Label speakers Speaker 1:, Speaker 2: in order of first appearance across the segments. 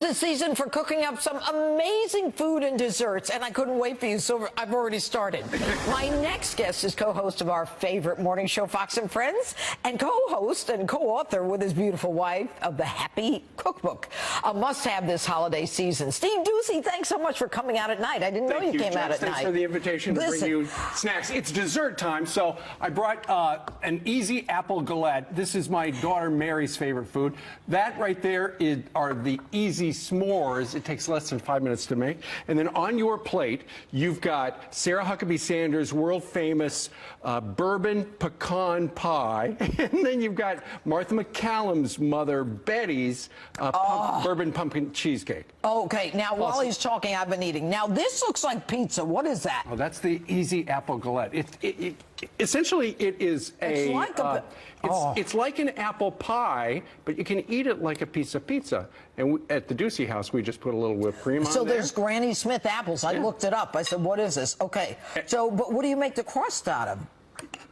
Speaker 1: The season for cooking up some amazing food and desserts, and I couldn't wait for you, so I've already started. My next guest is co-host of our favorite morning show, Fox and Friends, and co-host and co-author with his beautiful wife of the Happy Cookbook, a must-have this holiday season. Steve Doocy, thanks so much for coming out at night. I didn't know you came out at night.
Speaker 2: Thanks for the invitation to bring you snacks. It's dessert time, so I brought an easy apple galette. This is my daughter Mary's favorite food. That right there are the easy s'mores. It takes less than 5 minutes to make. And then on your plate, you've got Sarah Huckabee Sanders' world-famous bourbon pecan pie. And then you've got Martha McCallum's mother, Betty's bourbon pumpkin cheesecake.
Speaker 1: Okay, now while he's talking, I've been eating. Now, this looks like pizza. What is that?
Speaker 2: Oh, that's the easy apple galette. Essentially, it is it's like an apple pie, but you can eat it like a piece of pizza. And at the Doocy house, we just put a little whipped cream on there.
Speaker 1: So there's Granny Smith apples. I looked it up. I said, what is this? Okay. So, but what do you make the crust out of?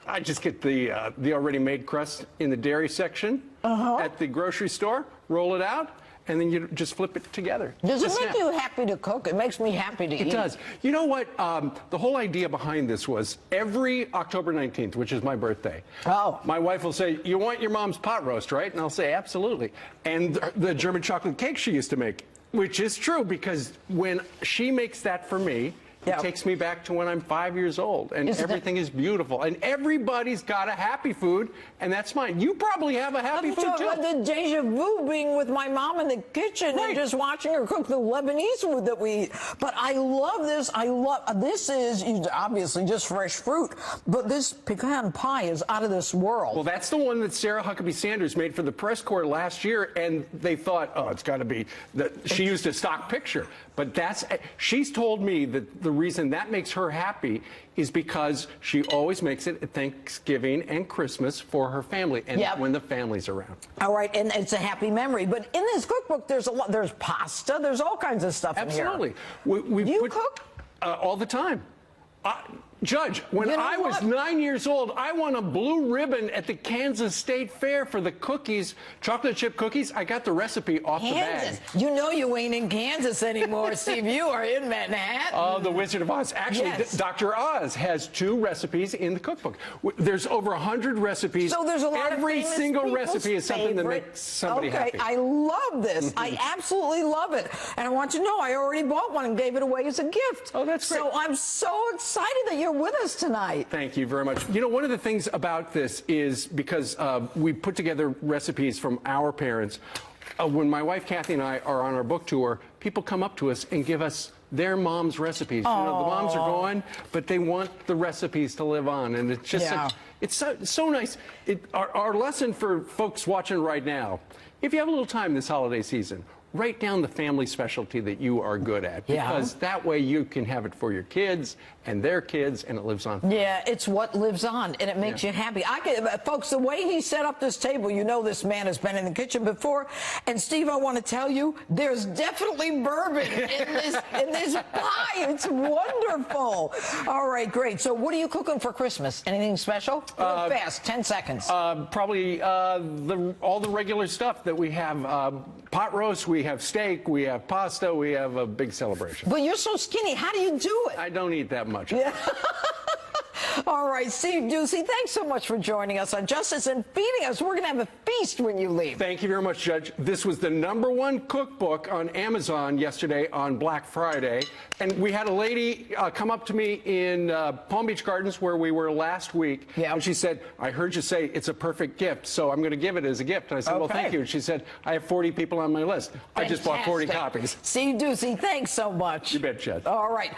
Speaker 2: I just get the already made crust in the dairy section at the grocery store, roll it out, and then you just flip it together.
Speaker 1: Does it make you happy to cook? It makes me happy to eat.
Speaker 2: It does. You know what? The whole idea behind this was every October 19th, which is my birthday, my wife will say, you want your mom's pot roast, right? And I'll say, absolutely. And the German chocolate cake she used to make, which is true, because when she makes that for me, it takes me back to when I'm 5 years old, and everything is beautiful. And everybody's got a happy food, and that's mine. You probably have a happy food, too.
Speaker 1: The deja vu being with my mom in the kitchen and just watching her cook the Lebanese food that we eat. But I love this. This is obviously just fresh fruit, but this pecan pie is out of this world.
Speaker 2: Well, that's the one that Sarah Huckabee Sanders made for the press corps last year, and they thought, oh, it's got to be that she used a stock picture. But she's told me that the reason that makes her happy is because she always makes it at Thanksgiving and Christmas for her family and when the family's around.
Speaker 1: All right, and it's a happy memory. But in this cookbook, there's there's pasta, there's all kinds of stuff in here.
Speaker 2: Absolutely.
Speaker 1: Do you cook?
Speaker 2: All the time. Judge, when I was 9 years old, I won a blue ribbon at the Kansas State Fair for the cookies, chocolate chip cookies. I got the recipe off the bag.
Speaker 1: You know you ain't in Kansas anymore, Steve. You are in Manhattan.
Speaker 2: Oh, the Wizard of Oz. Actually, Dr. Oz has 2 recipes in the cookbook. There's over 100 recipes.
Speaker 1: So there's a lot
Speaker 2: Every
Speaker 1: of
Speaker 2: single recipe is something that makes somebody happy.
Speaker 1: I love this. I absolutely love it. And I want you to know I already bought one and gave it away as a gift.
Speaker 2: Oh, that's great.
Speaker 1: So I'm so excited that you're with us tonight.
Speaker 2: Thank you very much. You know, one of the things about this is because we put together recipes from our parents. When my wife Kathy and I are on our book tour, people come up to us and give us their mom's recipes. You know, the moms are gone, but they want the recipes to live on, and it's just it's so nice. Our lesson for folks watching right now: if you have a little time this holiday season, write down the family specialty that you are good at, because that way you can have it for your kids and their kids, and it lives on.
Speaker 1: Yeah, it's what lives on, and it makes you happy. Folks, the way he set up this table, you know this man has been in the kitchen before. And Steve, I want to tell you, there's definitely bourbon in this pie. It's wonderful. All right, great. So what are you cooking for Christmas? Anything special? Real fast, 10 seconds.
Speaker 2: Probably all the regular stuff that we have. Pot roast, we have steak, we have pasta, we have a big celebration.
Speaker 1: But you're so skinny. How do you do it?
Speaker 2: I don't eat that much.
Speaker 1: Yeah. All right, Steve Doocy, thanks so much for joining us on Justice and feeding us. We're going to have a feast when you leave.
Speaker 2: Thank you very much, Judge. This was the #1 cookbook on Amazon yesterday on Black Friday. And we had a lady come up to me in Palm Beach Gardens, where we were last week. And she said, I heard you say it's a perfect gift, so I'm going to give it as a gift. And I said, well, thank you. And she said, I have 40 people on my list. I just bought 40 copies.
Speaker 1: Steve Doocy, thanks so much.
Speaker 2: You bet, Judge.
Speaker 1: All right.